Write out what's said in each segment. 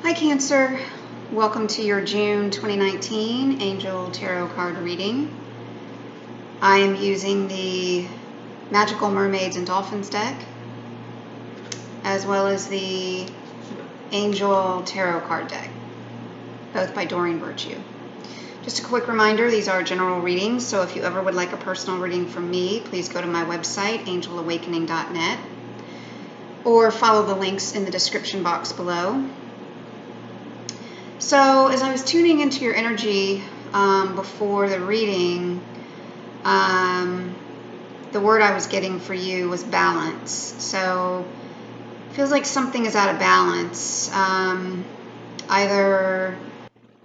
Hi Cancer, welcome to your June 2019 Angel Tarot card reading. I am using the Magical Mermaids and Dolphins deck as well as the Angel Tarot card deck, both by Doreen Virtue. Just a quick reminder, these are general readings, so if you ever would like a personal reading from me, please go to my website, angelawakening.net, or follow the links in the description box below. So as I was tuning into your energy before the reading, the word I was getting for you was balance. So it feels like something is out of balance. Either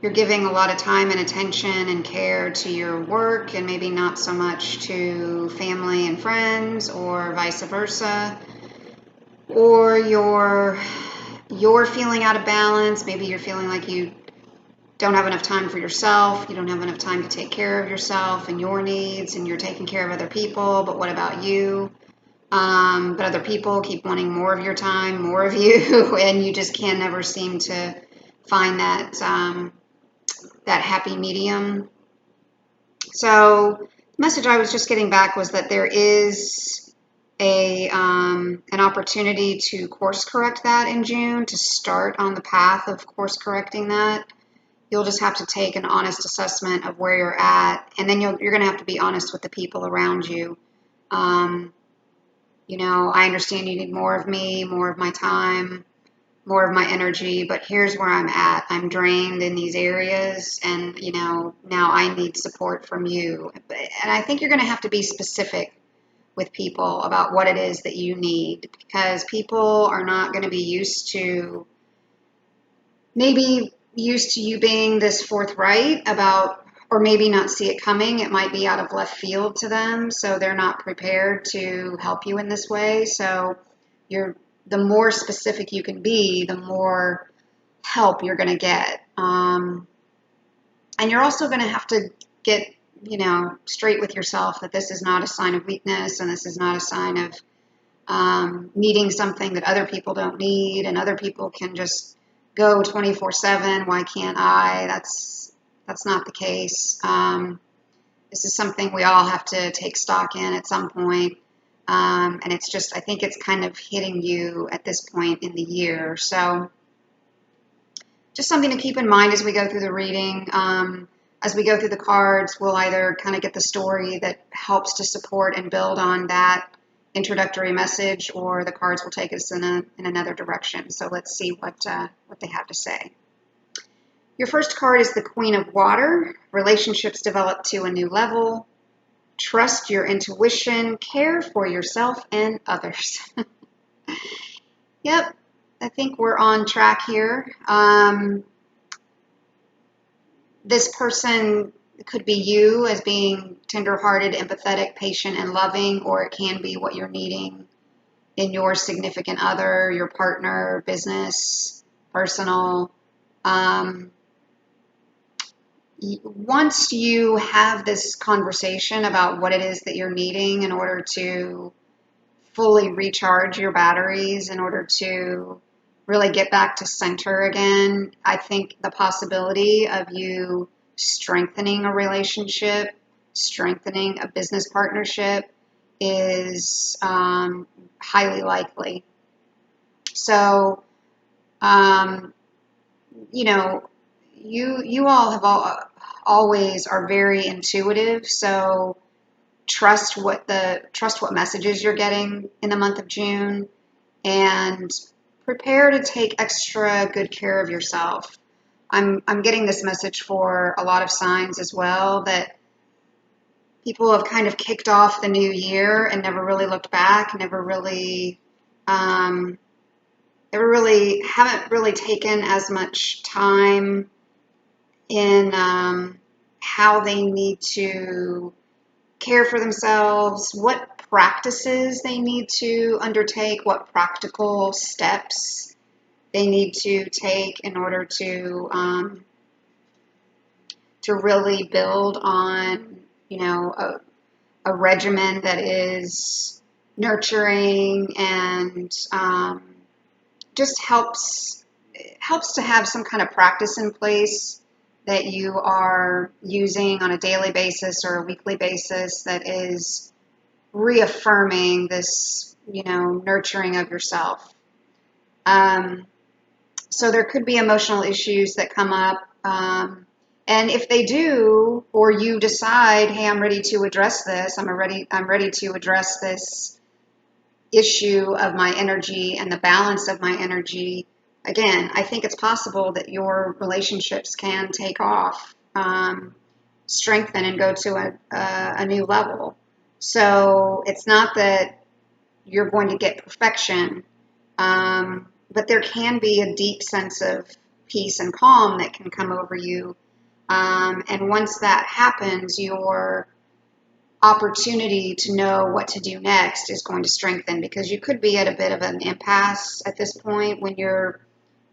you're giving a lot of time and attention and care to your work and maybe not so much to family and friends, or vice versa, or you're feeling out of balance. Maybe you're feeling like you don't have enough time for yourself. You don't have enough time to take care of yourself and your needs, and you're taking care of other people, but what about you? But other people keep wanting more of your time, more of you, and you just can never seem to find that happy medium. So the message I was just getting back was that there is an opportunity to course correct that in June, to start on the path of course correcting that. You'll just have to take an honest assessment of where you're at, and then you're going to have to be honest with the people around you. I understand you need more of me, more of my time, more of my energy, but here's where I'm at. I'm drained in these areas, and, now I need support from you. And I think you're going to have to be specific with people about what it is that you need, because people are not going to be used to you being this forthright about, or maybe not see it coming. It might be out of left field to them, so they're not prepared to help you in this way. So the more specific you can be, the more help you're going to get. And you're also going to have to get, straight with yourself that this is not a sign of weakness, and this is not a sign of needing something that other people don't need, and other people can just go 24/7. Why can't I? That's not the case. This is something we all have to take stock in at some point. And it's just, I think it's kind of hitting you at this point in the year. So just something to keep in mind as we go through the reading. As we go through the cards, we'll either kind of get the story that helps to support and build on that introductory message, or the cards will take us in another direction. So let's see what they have to say. Your first card is the Queen of Water. Relationships develop to a new level. Trust your intuition. Care for yourself and others. Yep, I think we're on track here. This person could be you as being tenderhearted, empathetic, patient, and loving, or it can be what you're needing in your significant other, your partner, business, personal. Once you have this conversation about what it is that you're needing in order to fully recharge your batteries, in order to really get back to center again, I think the possibility of you strengthening a relationship, strengthening a business partnership is highly likely. So, you all have always are very intuitive. So trust what messages you're getting in the month of June, and prepare to take extra good care of yourself. I'm getting this message for a lot of signs as well, that people have kind of kicked off the new year and never really looked back, haven't really taken as much time in how they need to care for themselves, what practices they need to undertake, what practical steps they need to take in order to really build on, a regimen that is nurturing and just helps helps to have some kind of practice in place that you are using on a daily basis or a weekly basis that is reaffirming this, nurturing of yourself. So there could be emotional issues that come up. And if they do, or you decide, hey, I'm ready to address this, I'm ready to address this issue of my energy and the balance of my energy, again, I think it's possible that your relationships can take off, strengthen, and go to a new level. So it's not that you're going to get perfection, but there can be a deep sense of peace and calm that can come over you. And once that happens, your opportunity to know what to do next is going to strengthen, because you could be at a bit of an impasse at this point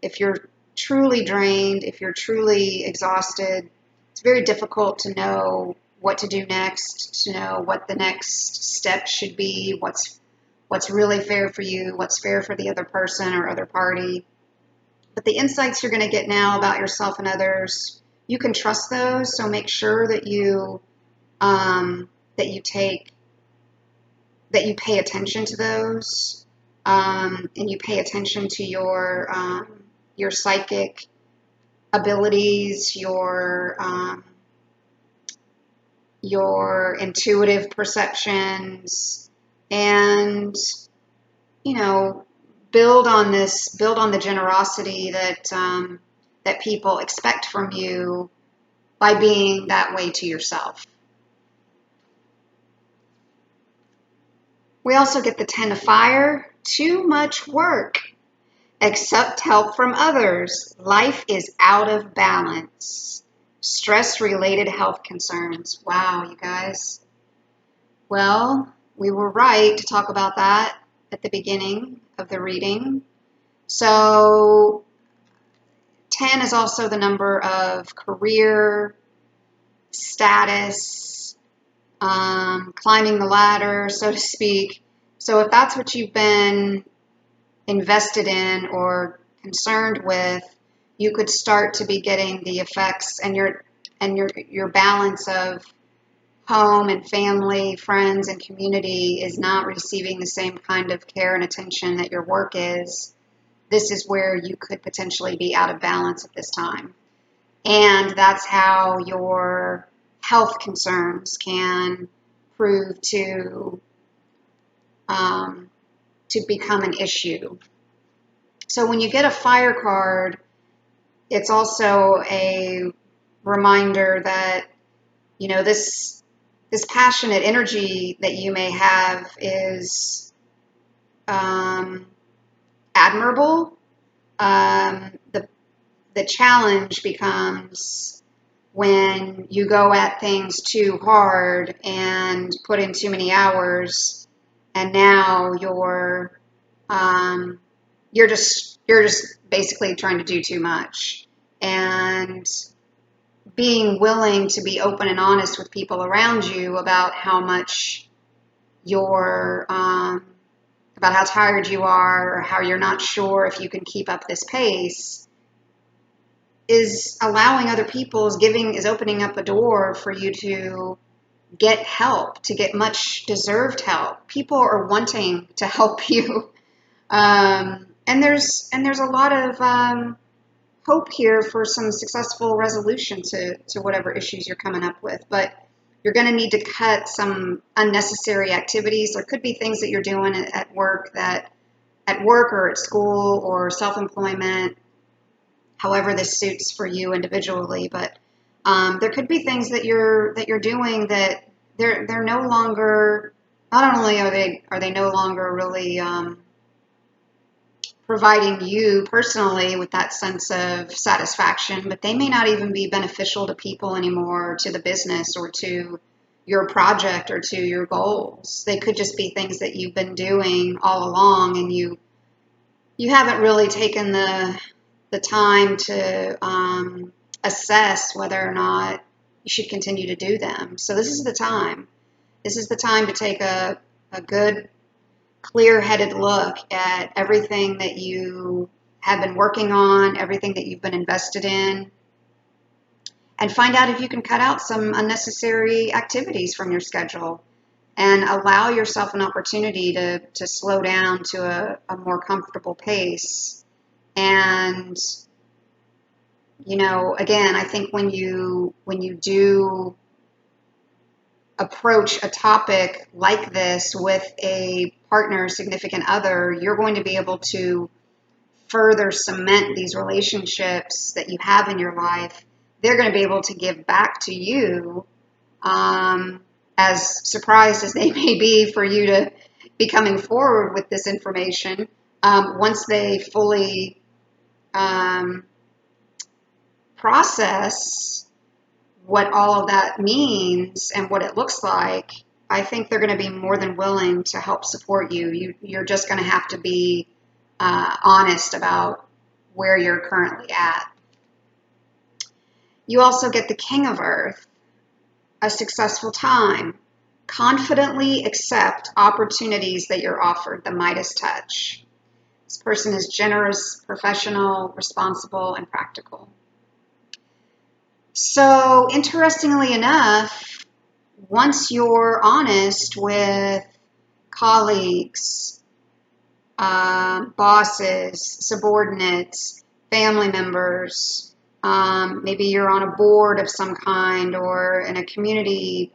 if you're truly drained, if you're truly exhausted. It's very difficult to know what to do next, to know what the next step should be, what's really fair for you, what's fair for the other person or other party. But the insights you're going to get now about yourself and others, you can trust those. So make sure that you pay attention to those, and you pay attention to your psychic abilities, your intuitive perceptions, and build on the generosity that people expect from you by being that way to yourself. We also get the 10 of fire. Too much work. Accept help from others. Life is out of balance. Stress-related health concerns. Wow, you guys. Well, we were right to talk about that at the beginning of the reading. So 10 is also the number of career, status, climbing the ladder, so to speak. So if that's what you've been invested in or concerned with, you could start to be getting the effects, and your balance of home and family, friends, and community is not receiving the same kind of care and attention that your work is. This is where you could potentially be out of balance at this time. And that's how your health concerns can prove to become an issue. So when you get a fire card, it's also a reminder that, this passionate energy that you may have is admirable. The challenge becomes when you go at things too hard and put in too many hours, and now you're just basically trying to do too much. And being willing to be open and honest with people around you about how much about how tired you are, or how you're not sure if you can keep up this pace, is allowing other people, is opening up a door for you to get help, to get much deserved help. People are wanting to help you. And there's a lot of hope here for some successful resolution to whatever issues you're coming up with. But you're going to need to cut some unnecessary activities. There could be things that you're doing at work or at school or self-employment, however this suits for you individually. But there could be things that you're doing that they're no longer. Not only are they no longer really providing you personally with that sense of satisfaction, but they may not even be beneficial to people anymore, or to the business, or to your project, or to your goals. They could just be things that you've been doing all along, and you haven't really taken the time to assess whether or not you should continue to do them. So this is the time. This is the time to take a good, clear-headed look at everything that you have been working on, everything that you've been invested in, and find out if you can cut out some unnecessary activities from your schedule and allow yourself an opportunity to slow down to a more comfortable pace. And, again, I think when you do approach a topic like this with a partner, significant other, you're going to be able to further cement these relationships that you have in your life. They're going to be able to give back to you, as surprised as they may be for you to be coming forward with this information. Once they fully process what all of that means and what it looks like, I think they're going to be more than willing to help support you. You're just going to have to be honest about where you're currently at. You also get the King of Earth, a successful time. Confidently accept opportunities that you're offered, the Midas touch. This person is generous, professional, responsible, and practical. So, interestingly enough, once you're honest with colleagues, bosses, subordinates, family members, maybe you're on a board of some kind or in a community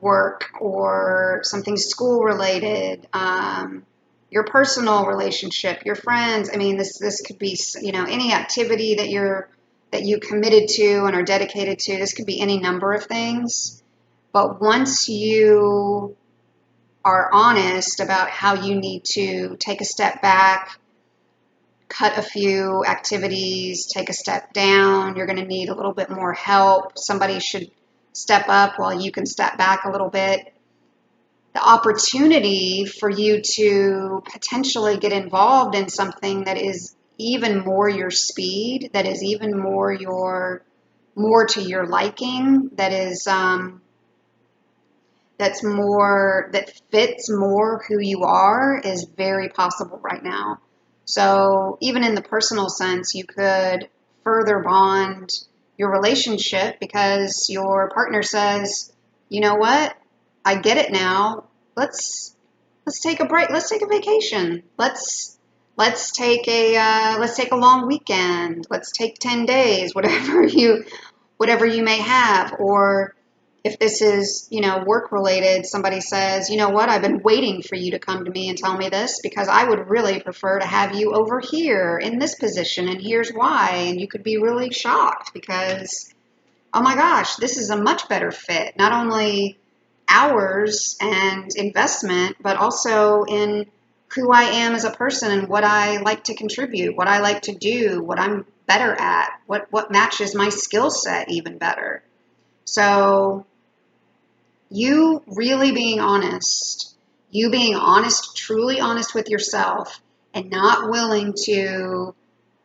work or something school related, your personal relationship, your friends. I mean, this could be, any activity that you committed to and are dedicated to. This could be any number of things. But once you are honest about how you need to take a step back, cut a few activities, take a step down, you're going to need a little bit more help. Somebody should step up while you can step back a little bit. The opportunity for you to potentially get involved in something that is even more your speed, that is even more to your liking, that fits more who you are, is very possible right now. So even in the personal sense, you could further bond your relationship because your partner says, you know what, I get it now. Let's take a break. Let's take a vacation. Let's take a long weekend. Let's take 10 days, whatever you may have. Or if this is, work related, somebody says, you know what, I've been waiting for you to come to me and tell me this because I would really prefer to have you over here in this position, and here's why. And you could be really shocked because, oh my gosh, this is a much better fit. Not only hours and investment, but also in who I am as a person and what I like to contribute, what I like to do, what I'm better at, what matches my skill set even better. So you really being honest, truly honest with yourself, and not willing to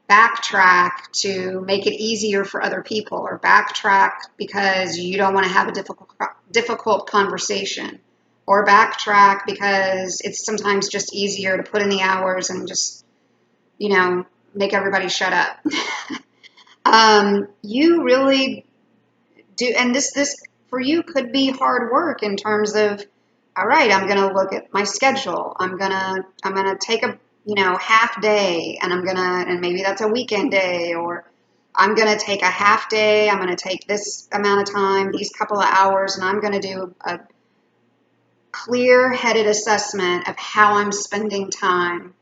backtrack to make it easier for other people, or backtrack because you don't want to have a difficult conversation, or backtrack because it's sometimes just easier to put in the hours and just, make everybody shut up. You really do, and this for you could be hard work in terms of, all right, I'm going to look at my schedule. I'm going to take a, half day, and and maybe that's a weekend day, or I'm going to take a half day. I'm going to take this amount of time, these couple of hours, and I'm going to do a clear-headed assessment of how I'm spending time,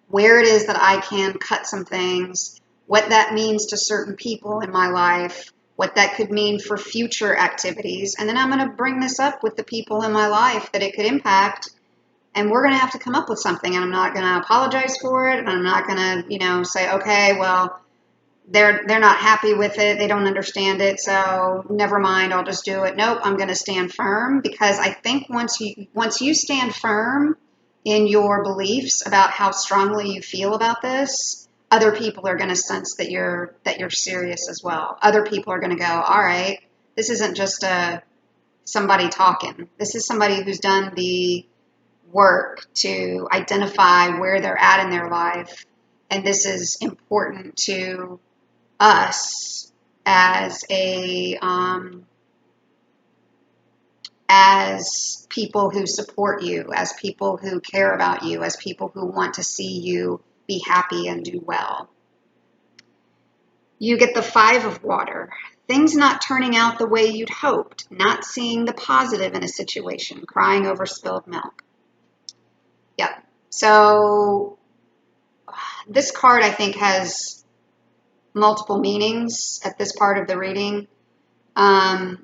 where it is that I can cut some things, what that means to certain people in my life, what that could mean for future activities. And then I'm going to bring this up with the people in my life that it could impact, and we're going to have to come up with something. And I'm not going to apologize for it, and I'm not going to, say, okay, well, they're not happy with it, they don't understand it, so never mind, I'll just do it. Nope, I'm going to stand firm, because I think once you stand firm in your beliefs about how strongly you feel about this, other people are going to sense that you're serious as well. Other people are going to go, all right, this isn't just somebody talking. This is somebody who's done the work to identify where they're at in their life. And this is important to us as as people who support you, as people who care about you, as people who want to see you be happy and do well. You get the 5 of water. Things not turning out the way you'd hoped, not seeing the positive in a situation, crying over spilled milk. Yep. So this card, I think, has multiple meanings at this part of the reading. 5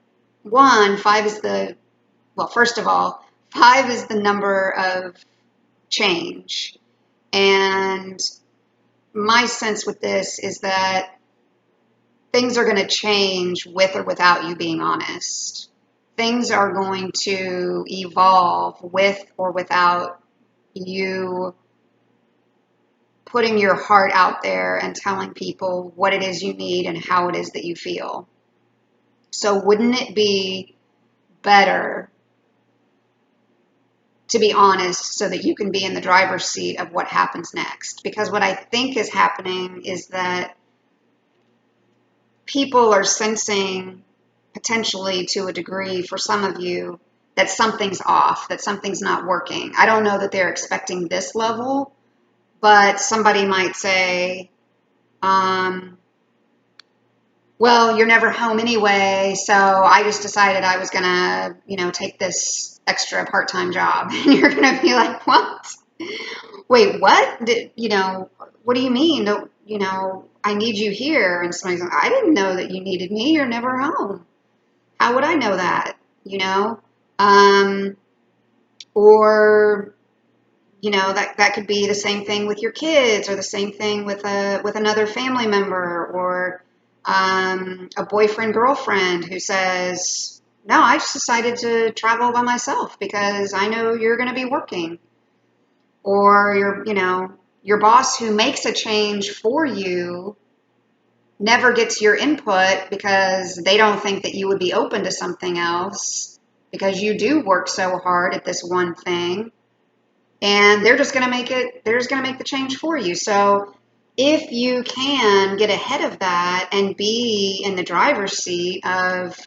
is first of all, 5 is the number of change. And my sense with this is that things are going to change with or without you being honest. Things are going to evolve with or without you putting your heart out there and telling people what it is you need and how it is that you feel. So wouldn't it be better to be honest so that you can be in the driver's seat of what happens next? Because what I think is happening is that people are sensing, potentially to a degree for some of you, that something's off, that something's not working. I don't know that they're expecting this level, but somebody might say, well, you're never home anyway, so I just decided I was going to, take this extra part-time job. And you're going to be like, what? Wait, what? What do you mean? I need you here. And somebody's like, I didn't know that you needed me. You're never home. How would I know that? Or that could be the same thing with your kids, or the same thing with another family member, or a boyfriend, girlfriend who says, no, I just decided to travel by myself because I know you're going to be working. Or your boss who makes a change for you never gets your input because they don't think that you would be open to something else because you do work so hard at this one thing, and they're just going to make the change for you. So if you can get ahead of that and be in the driver's seat of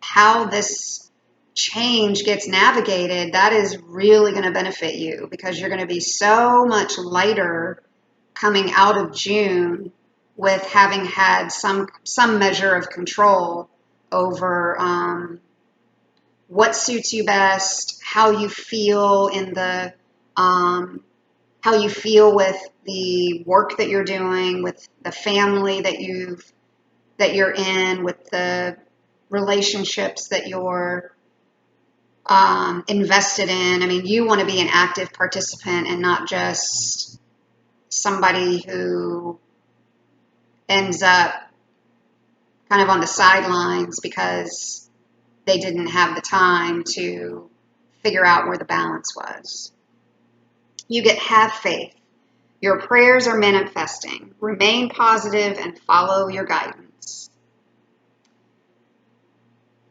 how this change gets navigated, that is really going to benefit you, because you're going to be so much lighter coming out of June with having had some measure of control over what suits you best, how you feel how you feel with the work that you're doing, with the family that you're in, with the relationships that you're invested in. I mean, you want to be an active participant and not just somebody who ends up kind of on the sidelines because they didn't have the time to figure out where the balance was. You get have faith. Your prayers are manifesting. Remain positive and follow your guidance.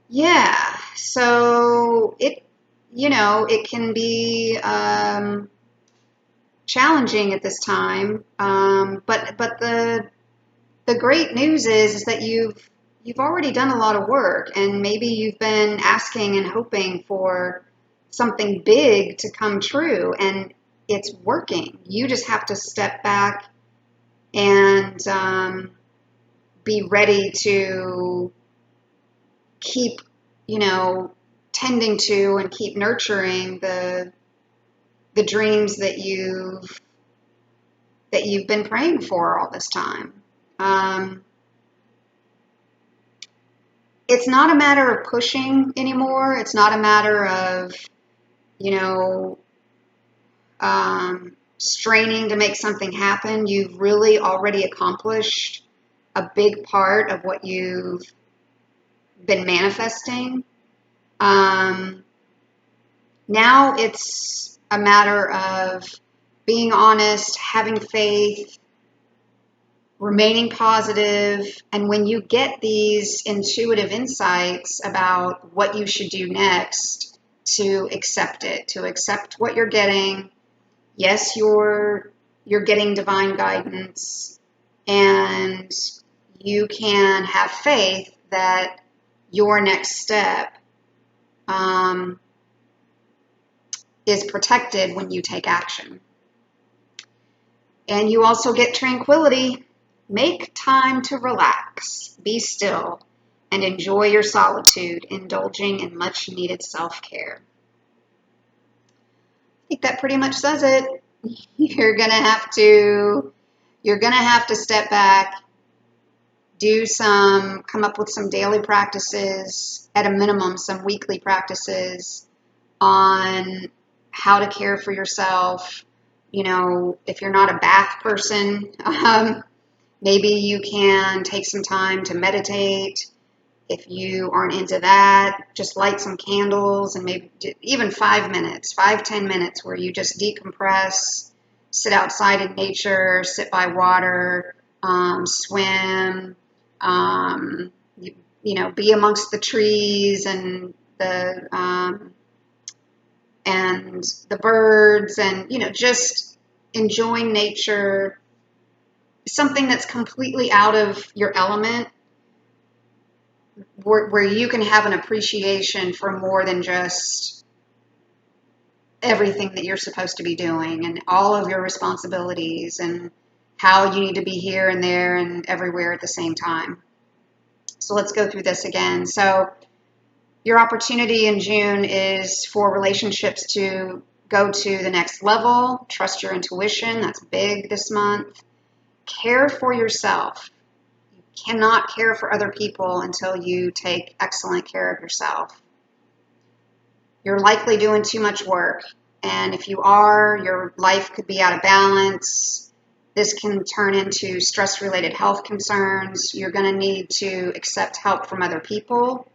Yeah, so it can be challenging at this time, but the great news is that you've already done a lot of work, and maybe you've been asking and hoping for something big to come true, and it's working. You just have to step back and be ready to keep, tending to and keep nurturing the dreams that you've been praying for all this time. It's not a matter of pushing anymore. It's not a matter of, straining to make something happen. You've really already accomplished a big part of what you've been manifesting. Now it's a matter of being honest, having faith, remaining positive, and when you get these intuitive insights about what you should do next, to accept it, to accept what you're getting. Yes, you're getting divine guidance, and you can have faith that your next step is protected when you take action. And you also get tranquility. Make time to relax, be still, and enjoy your solitude, indulging in much needed self-care. I think that pretty much says it. You're gonna have to step back, come up with some daily practices, at a minimum, some weekly practices on how to care for yourself. You know, if you're not a bath person, maybe you can take some time to meditate. If you aren't into that, just light some candles, and maybe even 10 minutes where you just decompress, sit outside in nature, sit by water, swim, be amongst the trees and the birds, and, just enjoying nature, something that's completely out of your element, where you can have an appreciation for more than just everything that you're supposed to be doing and all of your responsibilities and how you need to be here and there and everywhere at the same time. So let's go through this again. So your opportunity in June is for relationships to go to the next level. Trust your intuition. That's big this month. Care for yourself. You cannot care for other people until you take excellent care of yourself. You're likely doing too much work, and if you are, your life could be out of balance. This can turn into stress-related health concerns. You're going to need to accept help from other people.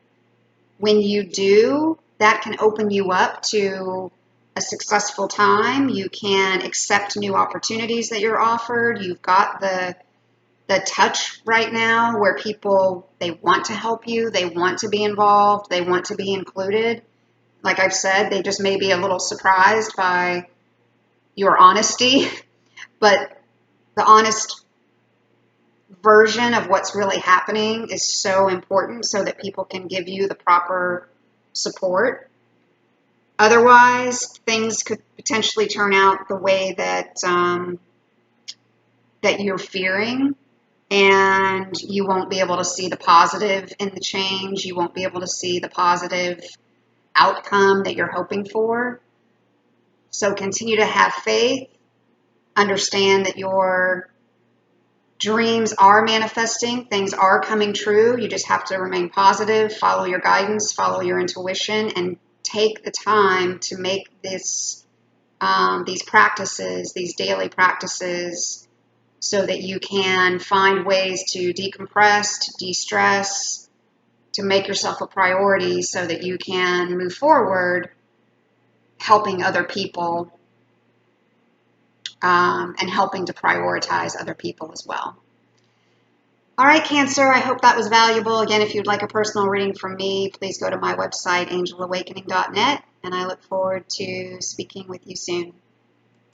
When you do, that can open you up to a successful time. You can accept new opportunities that you're offered. You've got the touch right now where people, they want to help you, they want to be involved, they want to be included. Like I've said, they just may be a little surprised by your honesty, but the honest version of what's really happening is so important so that people can give you the proper support. Otherwise, things could potentially turn out the way that you're fearing, and you won't be able to see the positive in the change. You won't be able to see the positive outcome that you're hoping for. So continue to have faith. Understand that your dreams are manifesting. Things are coming true. You just have to remain positive, follow your guidance, follow your intuition, and take the time to make these practices, these daily practices, so that you can find ways to decompress, to de-stress, to make yourself a priority so that you can move forward helping other people, and helping to prioritize other people as well. All right, Cancer, I hope that was valuable. Again, if you'd like a personal reading from me, please go to my website, angelawakening.net, and I look forward to speaking with you soon.